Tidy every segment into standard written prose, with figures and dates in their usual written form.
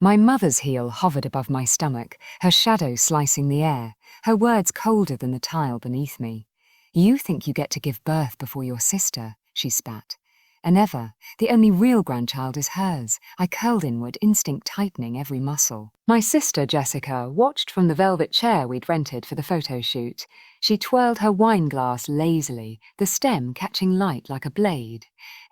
My mother's heel hovered above my stomach, her shadow slicing the air, her words colder than the tile beneath me. "You think you get to give birth before your sister," she spat. And ever, the only real grandchild is hers. I curled inward, instinct tightening every muscle. My sister, Jessica, watched from the velvet chair we'd rented for the photo shoot. She twirled her wine glass lazily, the stem catching light like a blade.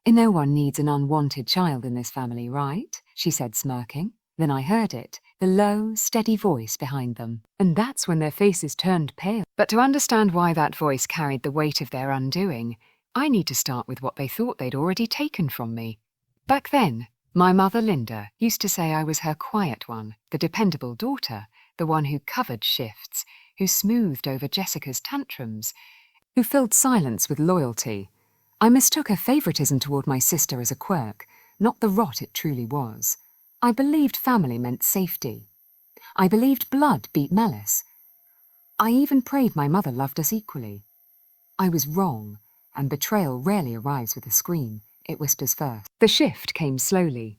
"No one needs an unwanted child in this family, right?" she said, smirking. Then I heard it, the low, steady voice behind them. And that's when their faces turned pale. But to understand why that voice carried the weight of their undoing, I need to start with what they thought they'd already taken from me. Back then, my mother, Linda, used to say I was her quiet one, the dependable daughter, the one who covered shifts, who smoothed over Jessica's tantrums, who filled silence with loyalty. I mistook her favoritism toward my sister as a quirk, not the rot it truly was. I believed family meant safety. I believed blood beat malice. I even prayed my mother loved us equally. I was wrong, and betrayal rarely arrives with a scream. It whispers first. The shift came slowly.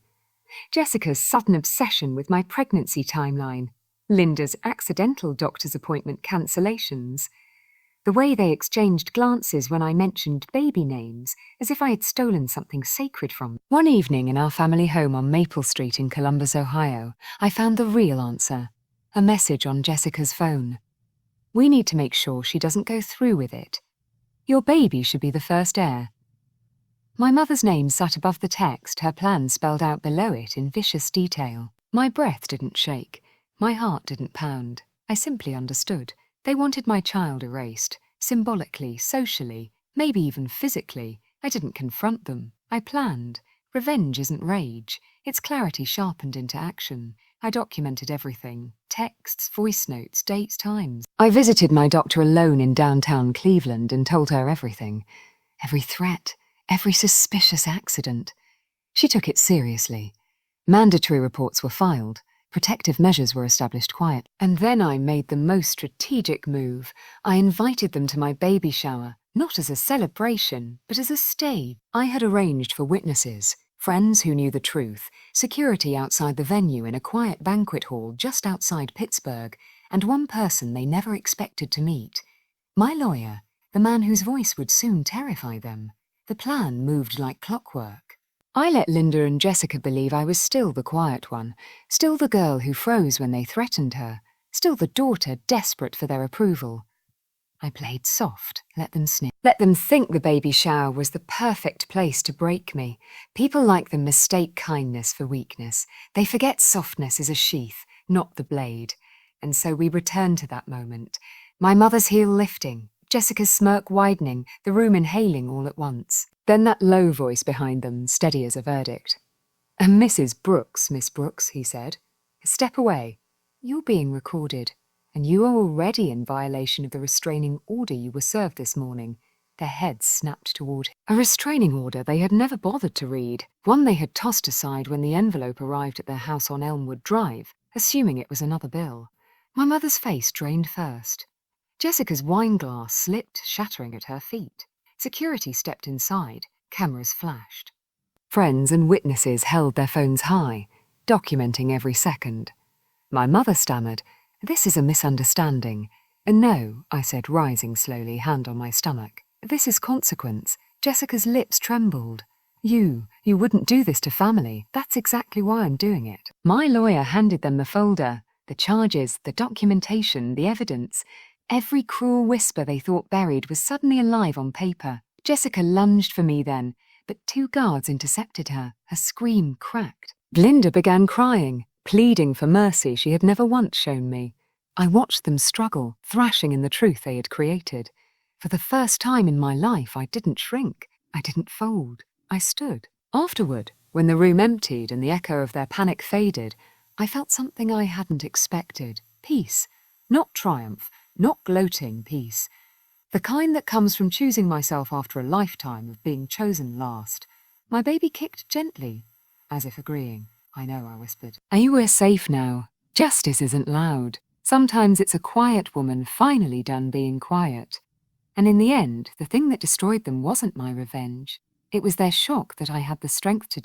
Jessica's sudden obsession with my pregnancy timeline. Linda's accidental doctor's appointment cancellations. The way they exchanged glances when I mentioned baby names, as if I had stolen something sacred from them. One evening in our family home on Maple Street in Columbus, Ohio, I found the real answer. A message on Jessica's phone. "We need to make sure she doesn't go through with it. Your baby should be the first heir." My mother's name sat above the text, her plan spelled out below it in vicious detail. My breath didn't shake. My heart didn't pound. I simply understood. They wanted my child erased, symbolically, socially, maybe even physically. I didn't confront them. I planned. Revenge isn't rage. It's clarity sharpened into action. I documented everything. Texts, voice notes, dates, times. I visited my doctor alone in downtown Cleveland and told her everything. Every threat, every suspicious accident. She took it seriously. Mandatory reports were filed. Protective measures were established quiet. And then I made the most strategic move. I invited them to my baby shower, not as a celebration, but as a stage. I had arranged for witnesses, friends who knew the truth, security outside the venue in a quiet banquet hall just outside Pittsburgh, and one person they never expected to meet. My lawyer, the man whose voice would soon terrify them. The plan moved like clockwork. I let Linda and Jessica believe I was still the quiet one, still the girl who froze when they threatened her, still the daughter desperate for their approval. I played soft, let them sniff. Let them think the baby shower was the perfect place to break me. People like them mistake kindness for weakness. They forget softness is a sheath, not the blade. And so we returned to that moment. My mother's heel lifting, Jessica's smirk widening, the room inhaling all at once. Then that low voice behind them, steady as a verdict. "Mrs. Brooks, Miss Brooks," he said. "Step away. You're being recorded, and you are already in violation of the restraining order you were served this morning." Their heads snapped toward him. A restraining order they had never bothered to read, one they had tossed aside when the envelope arrived at their house on Elmwood Drive, assuming it was another bill. My mother's face drained first. Jessica's wine glass slipped, shattering at her feet. Security stepped inside. Cameras flashed. Friends and witnesses held their phones high, documenting every second. My mother stammered, "This is a misunderstanding." "No," I said, rising slowly, hand on my stomach. "This is consequence." Jessica's lips trembled. You wouldn't do this to family. That's exactly why I'm doing it." My lawyer handed them the folder, the charges, the documentation, the evidence. Every cruel whisper they thought buried was suddenly alive on paper. Jessica lunged for me then, but 2 guards intercepted her. Her scream cracked. Linda began crying, pleading for mercy she had never once shown me. I watched them struggle, thrashing in the truth they had created. For the first time in my life, I didn't shrink. I didn't fold. I stood. Afterward, when the room emptied and the echo of their panic faded, I felt something I hadn't expected. Peace. Not triumph. Not gloating peace. The kind that comes from choosing myself after a lifetime of being chosen last. My baby kicked gently, as if agreeing. "I know," I whispered. "We're safe now. Justice isn't loud. Sometimes it's a quiet woman finally done being quiet." And in the end, the thing that destroyed them wasn't my revenge. It was their shock that I had the strength to